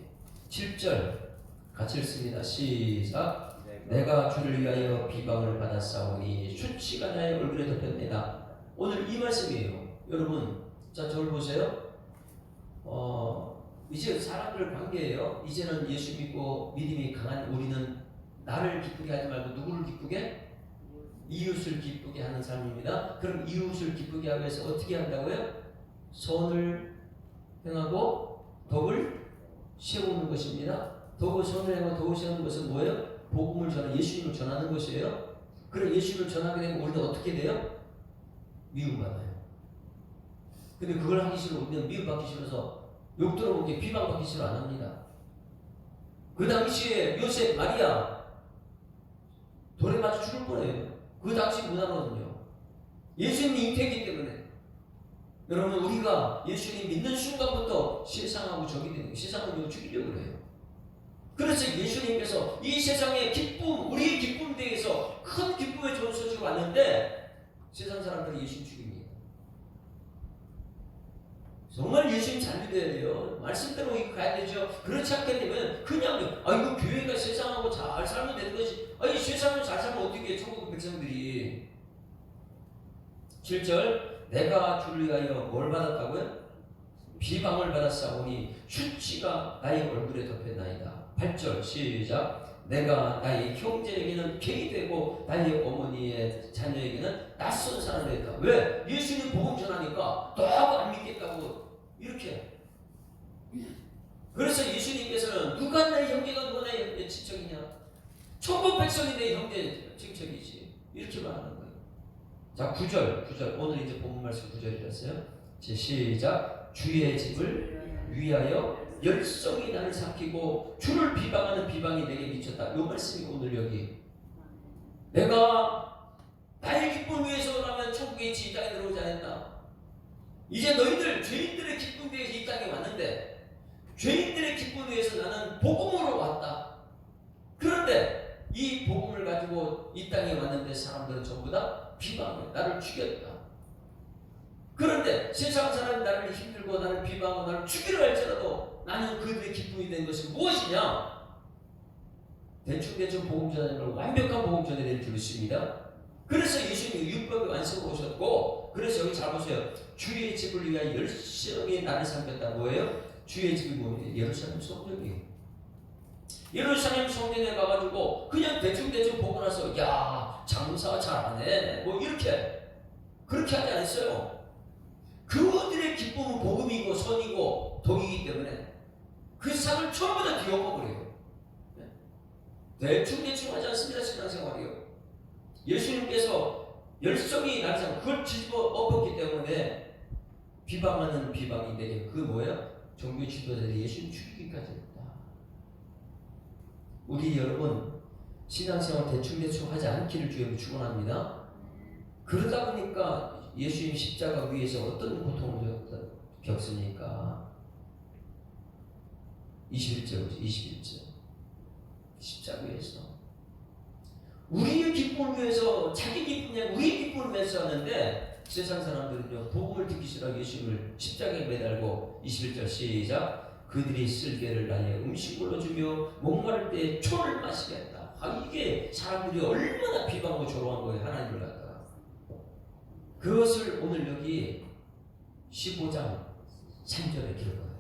7절 같이 읽습니다. 시작. 내가 주를 위하여 비방을 받았사오니 수치가 나의 얼굴에 덮였느니라. 오늘 이 말씀이에요. 여러분, 자 저를 보세요. 이제 사람들 관계예요. 이제는 예수 믿고 믿음이 강한 우리는 나를 기쁘게 하지 말고 누구를 기쁘게? 이웃을 기쁘게 하는 삶입니다. 그럼 이웃을 기쁘게 하기 위해서 어떻게 한다고요? 선을 행하고 덕을 세우는 것입니다. 덕을 선을 행하고 덕을 세우는 것은 뭐예요? 복음을 전하는 예수님을 전하는 것이에요. 그럼 예수님을 전하게 되면 우리는 어떻게 돼요? 미움받아요. 근데 그걸 하기 싫어. 우리는 미움받기 싫어서 욕 들어보게 비방받기 싫어 안 합니다. 그 당시에 요셉, 마리아 돌에 맞아 죽을 뻔해요. 그 당시 문화거든요. 예수님 잉태이기 때문에. 여러분 우리가 예수님 믿는 순간부터 세상하고 적이 되는 거예요. 세상은 죽이려고 그래요. 그래서 예수님께서 이 세상의 기쁨, 우리의 기쁨에 대해서 큰 기쁨의 좋은 소식을 왔는데 세상 사람들이 예수님 죽입니다. 정말 예수님 잘 믿어야 돼요. 말씀대로 가야 되죠. 그렇지 않게 되면 그냥 이거 교회가 세상하고 잘 살면 되는 것이 세상을 잘 살면 어떻게 해 천국 백성들이. 7절 내가 주를 위하여 뭘 받았다고요? 비방을 받았사오니 수치가 나의 얼굴에 덮였나이다. 8절 시작. 내가 나의 형제에게는 갱이 되고 나의 어머니의 자녀에게는 낯선 사람이 됐다. 왜? 예수님 복음 전하니까 너하고 안 믿겠다고 이렇게. 그래서 예수님께서는 누가 나의 형제가 누가 나의 친척이냐? 천국 백성이 내 형제 친척이지. 이렇게 말하는 거예요. 자 9절 오늘 이제 본문 말씀 9절이었어요. 시작. 주의 집을 위하여 열성이 나를 삼키고 주를 비방하는 비방이 내게 미쳤다. 이 말씀이 오늘 여기. 내가 나의 기쁨을 위해서라면 천국에 있지 이 땅에 들어오지 않았다. 이제 너희들 죄인들의 기쁨 위해서 이 땅에 왔는데 죄인들의 기쁨을 위해서 나는 복음으로 왔다. 그런데 이 복음을 가지고 이 땅에 왔는데 사람들은 전부 다 비방해. 나를 죽였다. 그런데 세상 사람이 나를 힘들고 나를 비방하고 나를 죽이려 할지라도 나는 그들의 기쁨이 된 것은 무엇이냐? 대충 복음 전하는 걸 완벽한 복음 전해야 될 줄 믿습니다. 그래서 예수님이 율법의 완성을 오셨고, 그래서 여기 잘 보세요. 주의 집을 위하여 열심히 나를 삼겼다. 뭐예요? 주의 집이 뭐예요? 예루살렘 성전이에요. 예루살렘 성전에 가가지고 그냥 대충 보고 나서 야 장사 잘하네 뭐 이렇게 그렇게 하지 않았어요. 그들의 기쁨은 복음이고 선이고 덕이기 때문에 그 세상을 전부 다 뒤엎어버려요. 대충 하지 않습니다. 신앙생활이요. 예수님께서 열성이 나서 그걸 뒤집어 엎었기 때문에 비방하는 비방이 내게 그 뭐예요? 종교 지도자들이 예수님 죽이기까지 했다. 우리 여러분 신앙생활 대충 하지 않기를 주여 축원합니다. 그러다 보니까 예수님 십자가 위에서 어떤 고통을 겪습니까? 21절 십자가 위에서 우리의 기쁨을 위해서, 자기 기쁨이 아니라 우리의 기쁨을 위해서 하는데, 세상 사람들은요 복음을 듣기 싫어 예수님을 십자가에 매달고, 21절 시작, 그들이 쓸개를 나의 음식물로 주며 목마를 때 초를 마시게 했다. 이게 사람들이 얼마나 비방하고 조롱한 거예요, 하나님을 갖다가. 그것을 오늘 여기 15장 3절에 기록해요.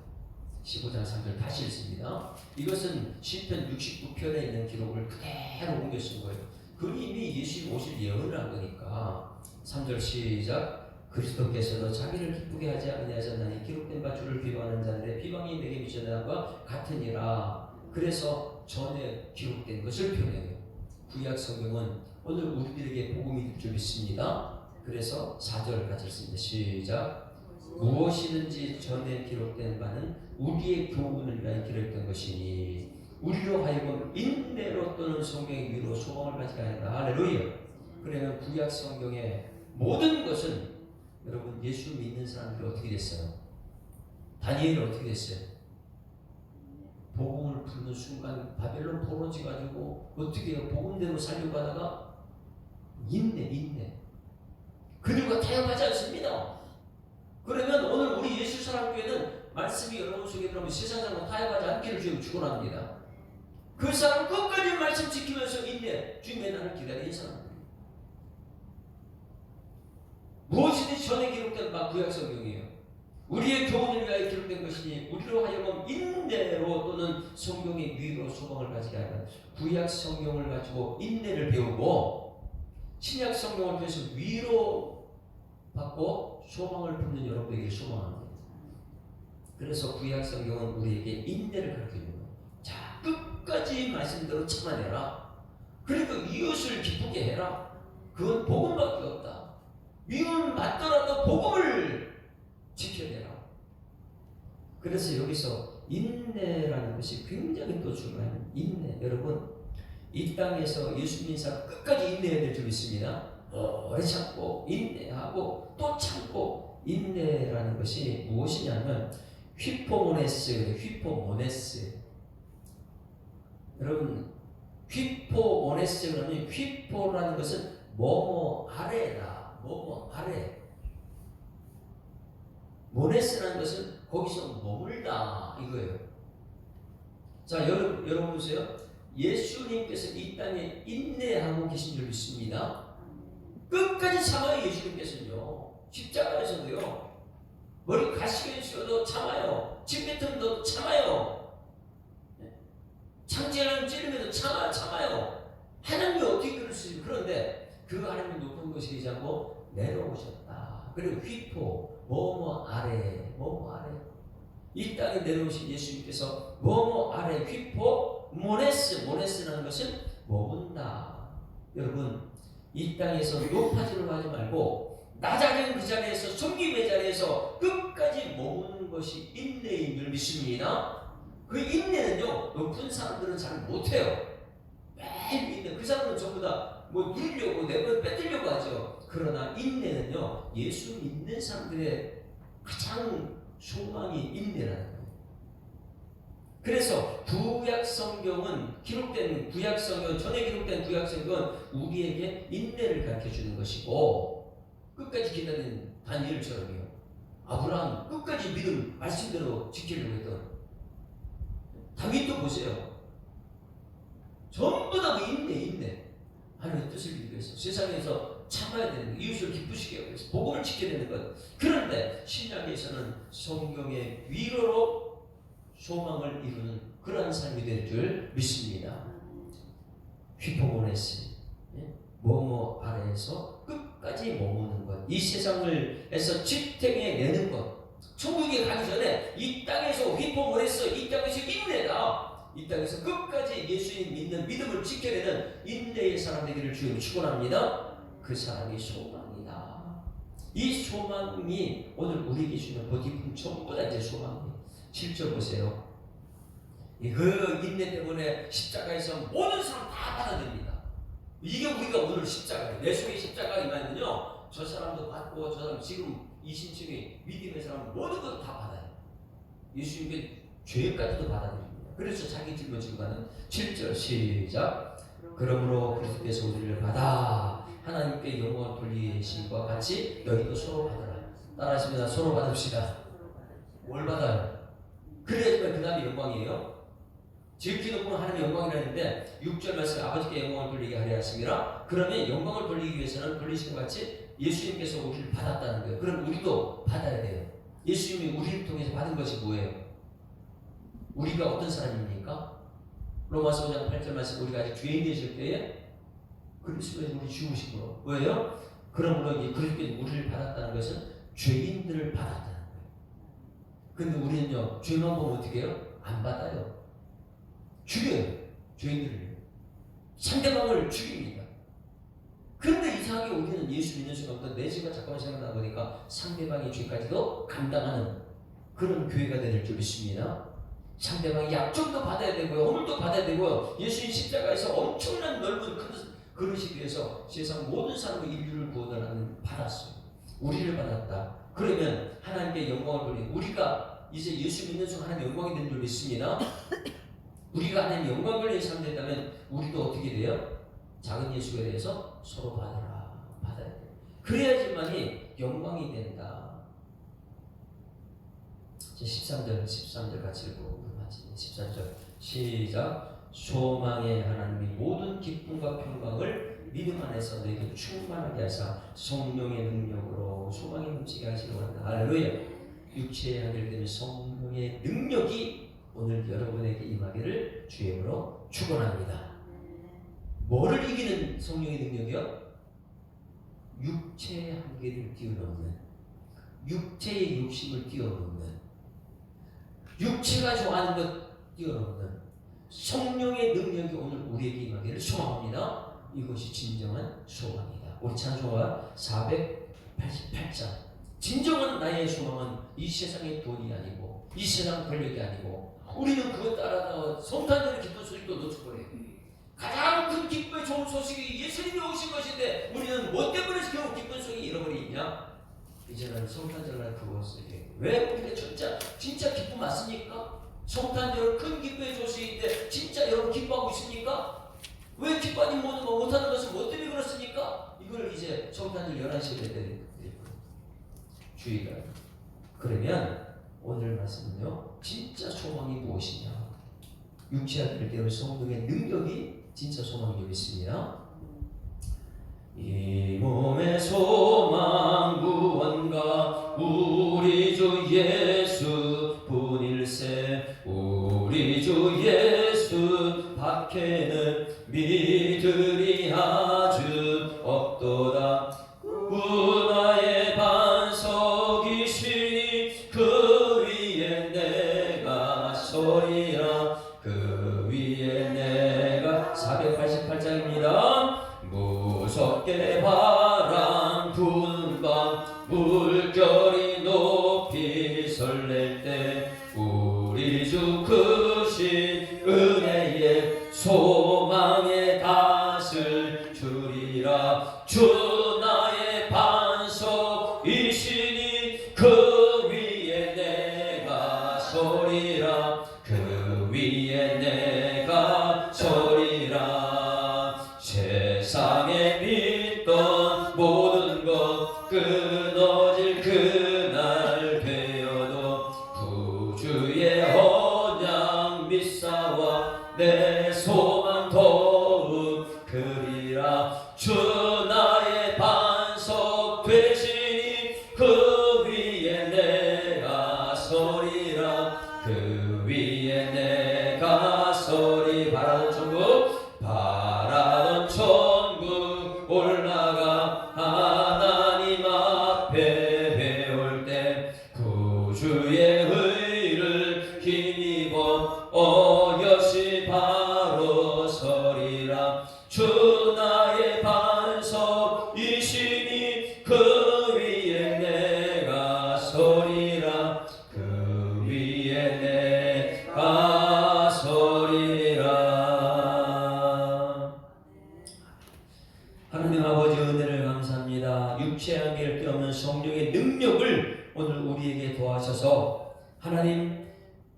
15장 3절 다시 읽습니다. 이것은 시편 69편에 있는 기록을 그대로 옮겨 쓴 거예요. 그 이미 예수님 오실 예언을 한 거니까. 3절 시작, 그리스도께서도 자기를 기쁘게 하지 아니하셨나니 기록된 바 주를 비방하는 자들의 비방이 내게 미쳤는 것과 같으니라. 그래서 전에 기록된 것을 표현해요. 구약 성경은 오늘 우리들에게 복음이 될 줄 믿습니다. 그래서 4절 같이 읽습니다. 시작, 무엇이든지 전에 기록된 바는 우리의 교훈을 위하여 기록된 것이니 우리로 하여금 인내로 또는 성경의 위로 소망을 가지게 하였다. 할렐루야. 그러면 구약 성경의 모든 것은, 여러분 예수 믿는 사람들이 어떻게 됐어요? 다니엘이 어떻게 됐어요? 복음을 부르는 순간 바벨론 포로지 가지고 어떻게 해요? 복음대로 살려고 하다가 인내 그들과 타협하지 않습니다. 그러면 오늘 우리 예수 사랑교회는 말씀이 여러분 속에 들어오면 세상 사람과 타협하지 않기를 주님 축원합니다. 그 사람 끝까지 말씀 지키면서 인내, 주님의 날을 기다리는 사람들. 무엇이든지 전에 기록된 바 구약 성경이에요. 우리의 교훈을 위하여 기록된 것이니 우리로 하여금 인내로 또는 성경의 위로 소망을 가지게 하는, 구약 성경을 가지고 인내를 배우고 신약 성경을 통해서 위로 받고 소망을 품는 여러분에게 소망합니다. 그래서 구약 성경은 우리에게 인내를 가르치는 거예요. 자, 끝까지 말씀대로 참아내라. 그리고 이웃을 기쁘게 해라. 그건 복음밖에 없다. 미움을 받더라도 복음을 지켜내라. 그래서 여기서 인내라는 것이 굉장히 또 중요한 인내. 여러분 이 땅에서 예수 믿는 사람 끝까지 인내해야 될 줄 믿습니다. 오래 참고 인내하고 또 참고. 인내라는 것이 무엇이냐면 휘포모네스. 여러분 휘포모네스 그러면 휘포라는 것은 뭐뭐 아래다. 뭐뭐 아래. 모네스라는 것은 거기서 머물다 이거예요. 자, 여러분 보세요. 예수님께서 이 땅에 인내하고 계신 줄 믿습니다. 끝까지 참아요. 예수님께서는요. 십자가에서도요. 머리 가시게 씌워도 참아요. 침뱉음도 참아요. 창질하는 찌르면도 참아요. 하나님이 어떻게 그럴 수 있어요? 그런데 그 하나님이 높은 것이 되지 않고 내려오셨다. 그리고 휘포 뭐뭐 아래. 이 땅에 내려오신 예수님께서 뭐뭐 아래 휘포 모네스라는 것은 머문다. 여러분 이 땅에서 높아지려고 하지 말고 낮아진 그 자리에서, 섬김의 자리에서 끝까지 머무는 것이 인내인 줄 믿습니다. 그 인내는요 높은 사람들은 잘 못해요. 매일 인내. 그 사람은 전부 다 뭐 누리려고 내가 뺏으려고 하죠. 그러나 인내는요 예수 믿는 사람들의 가장 소망이 인내라는 거예요. 그래서 구약 성경은 전에 기록된 구약 성경은 우리에게 인내를 가르쳐 주는 것이고, 끝까지 기다리는 다니엘처럼요. 아브라함 끝까지 믿음 말씀대로 지키려고 했던 다윗도 보세요. 전부 다 인내. 하나님의 뜻을 이루기 위해서 세상에서 참아야 되는 것, 이웃을 기쁘시게 하기 위해서 복음을 지켜야 되는 것. 그런데 신약에서는 성경의 위로로 소망을 이루는 그러한 삶이 될 줄 믿습니다. 휘포모네스, 뭐뭐 아래에서 끝까지 머무는 것, 이 세상을에서 지탱해 내는 것. 천국에 가기 전에 이 땅에서 휘포모네스, 이 땅에서 인내다. 이 땅에서 끝까지 예수님 믿는 믿음을 지켜내는 인내의 사람 되기를 주님 축원합니다. 그 사람이 소망이다. 이 소망이 오늘 우리에게 주는 버티품 전부 다 이제 소망이에요. 7절 보세요. 그 인내 때문에 십자가에서 모든 사람 다 받아들입니다. 이게 우리가 오늘 십자가예요. 내 속에 십자가가 임하면요, 저 사람도 받고 저 사람 지금 이 신층이 믿음의 사람 모든 것도 다 받아요. 예수님께 죄까지도 받아들입니다. 그래서 자기 짊어지고 가는 7절 시작. 그러므로 그리스도께서 우리를 받아 하나님께 영광을 돌리심과 같이 너희도 서로 받으라. 따라하십니다. 서로 받읍시다. 뭘 받아요? 그래야지만 그 다음에 영광이에요. 지극히 높은 하나님의 영광이라는데 6절 말씀 아버지께 영광을 돌리게 하려 하심이라. 그러면 영광을 돌리기 위해서는 돌리심과 같이 예수님께서 우리를 받았다는 거예요. 그럼 우리도 받아야 돼요. 예수님이 우리를 통해서 받은 것이 뭐예요? 우리가 어떤 사람입니까? 로마서 5장 8절 말씀 우리가 아직 죄인 되실 때에 그리스도에서 우리 죽으신 거 뭐예요? 그러므로 그리스도께서 우리를 받았다는 것은 죄인들을 받았다는 거예요. 근데 우리는요, 죄만 보면 어떻게 해요? 안 받아요. 죽여요. 죄인들을. 상대방을 죽입니다. 그런데 이상하게 우리는 예수 믿는 순간부터 내 죄가 잠깐만 생각나 보니까 상대방의 죄까지도 감당하는 그런 교회가 될 줄 믿습니다. 상대방의 약점도 받아야 되고요, 허물도 받아야 되고요. 예수님 십자가에서 엄청난 넓은 큰 그릇이 위해서 세상 모든 사람과 인류를 구원하는 받았어요. 우리를 받았다. 그러면 하나님께 영광을 돌리고 우리가 이제 예수 믿는 순간 하나님 영광이 되는 줄 믿습니다. 우리가 하나님 영광 돌리는 사람이 된다면 우리도 어떻게 돼요? 작은 예수에 대해서 서로 받아야 돼요. 그래야지만이 영광이 된다. 13절 같이 읽고 13절 시작. 소망의 하나님이 모든 기쁨과 평강을 믿음 안에서 너에게 충만하게 하사 성령의 능력으로 소망이 넘치게 하시기 원한다. 할렐루야. 육체에 하게 되는 성령의 능력이 오늘 여러분에게 임하기를 주의 이름으로 축원합니다. 뭐를 이기는 성령의 능력이요? 육체의 한계를 뛰어넘는, 육체의 욕심을 뛰어넘는, 육체가 좋아하는 것 뛰어넘는 성령의 능력이 오늘 우리에게 임하기를 소망합니다. 이것이 진정한 소망이다. 우리 찬송가 488장. 진정한 나의 소망은 이 세상의 돈이 아니고 이 세상 권력이 아니고 우리는 그것 따라다가 성탄절의 기쁜 소식도 놓쳐버려요. 가장 큰 기쁨의 좋은 소식이 예수님이 오신 것인데 우리는 뭐 때문에 겨우 기쁜 소식이 잃어버리냐? 이제는 성탄절날 그것을 왜 우리가 진짜 기쁨 맞습니까? 성탄절 큰 기쁨의 소식인데 진짜 여러분 기뻐하고 있습니까? 왜 기뻐하지 못하는 것은 뭐 때문에 그렇습니까? 이걸 이제 성탄절 11시에 될 주의가. 그러면 오늘 말씀은요, 진짜 소망이 무엇이냐? 육체가 될 성령의 능력이 진짜 소망인 줄 믿습니다. 이 몸의 소망 무언가 우리 주 예수 뿐일세. 우리 주 예수 밖에는 믿으리 아주 없도다. 나의 반석이시니 그 위에 내가 서리라. 그 위에 내가 488장입니다. 무섭게 바람 부는 밤 물결이 높이 설렐 때 우리 주 크신 은혜의 소망의 닷을 주리라. 주 나의 반석이시니 그 위에 내가 서리라. 그 위에 내가 서리라. 세상에 믿던 모든 것 끊어질 그날 되어도 구주의 언약 믿사와 내 소망 더욱 그리라. 주 나의 반석 되시니 그 위에 내가 서리라. 그 위에 내가 서리. 바라던 천국 올라가 하나님 앞에 배울 때 구주의 의를 힘입어 어여시 바로 서리라. 주 나의 반석이시니 그 위에 내가 서리라. 그 위에 내가 서리라. 하나님 아버지 은혜를 감사합니다. 육체의 한계를 뛰어넘는 성령의 능력을 오늘 우리에게 도와셔서 하나님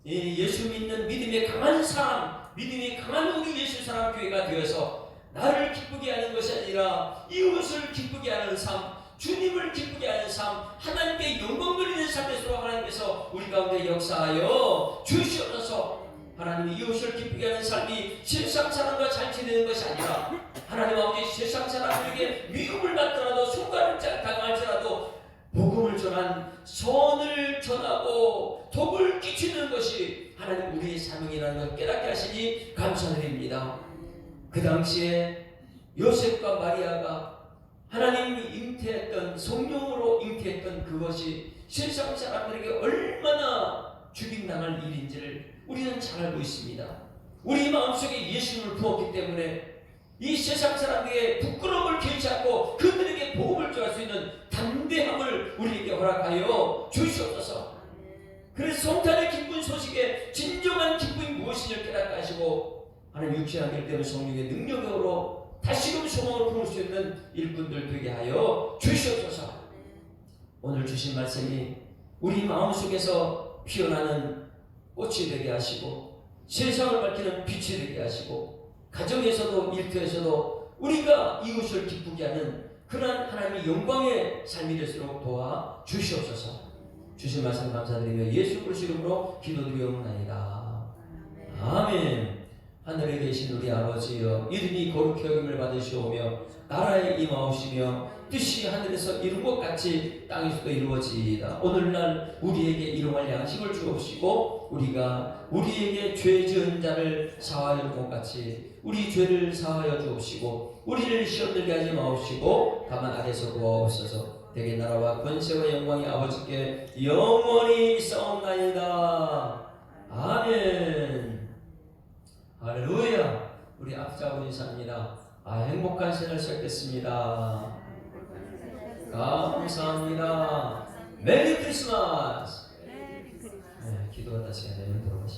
예수 믿는 믿음의 강한 사람, 믿음이 강한 우리 예수 사람 교회가 되어서 나를 기쁘게 하는 것이 아니라 이웃을 기쁘게 하는 삶, 주님을 기쁘게 하는 삶, 하나님께 영광 돌리는 삶에서 하나님께서 우리 가운데 역사하여 주시옵소서. 하나님이 이웃을 기쁘게 하는 삶이 세상 사람과 잘 지내는 것이 아니라 하나님 아버지 세상 사람들에게 미움을 받더라도 손가락을 당할지라도 복음을 전한 선을 전하고 복을 끼치는 것이 하나님 우리의 사명이라는 걸 깨닫게 하시니 감사드립니다. 그 당시에 요셉과 마리아가 하나님이 잉태했던 성령으로 잉태했던 그것이 세상 사람들에게 얼마나 죽임당할 일인지를 우리는 잘 알고 있습니다. 우리 마음속에 예수님을 부었기 때문에 이 세상 사람들에게 부끄러움을 개의치 않고 그들에게 복음을 전할 수 있는 담대함을 우리에게 허락하여 주시옵소서. 그래서 성탄의 기쁜 소식에 진정한 기쁨이 무엇인지 깨닫게 하시고 하나님 육체의 한계 때문에 성령의 능력으로 다시금 소망을 품을 수 있는 일꾼들 되게 하여 주시옵소서. 오늘 주신 말씀이 우리 마음속에서 피어나는 꽃이 되게 하시고 세상을 밝히는 빛이 되게 하시고 가정에서도 일터에서도 우리가 이웃을 기쁘게 하는 그러한 하나님의 영광의 삶이 될수록 도와 주시옵소서. 주신 말씀 감사드리며 예수 그리스도 이름으로 기도드리옵나이다. 아멘. 하늘에 계신 우리 아버지여, 이름이 거룩히 여김을 받으시오며 나라에 임하오시며 뜻이 하늘에서 이룬 것 같이 땅에서도 이루어지이다. 오늘날 우리에게 일용할 양식을 주옵시고 우리가 우리에게 죄 지은 자를 사하여 준 것 같이 우리 죄를 사하여 주옵시고 우리를 시험 들게 하지 마옵시고 다만 악에서 구하옵소서. 대개 나라와 권세와 영광이 아버지께 영원히 있사옵나이다. 아멘. 할렐루야. 우리 앞자고 인사합니다. 행복한 생을 시작했습니다. 감사합니다. 메리 크리스마스. 네, 기도가 다시 되면 들어가시죠.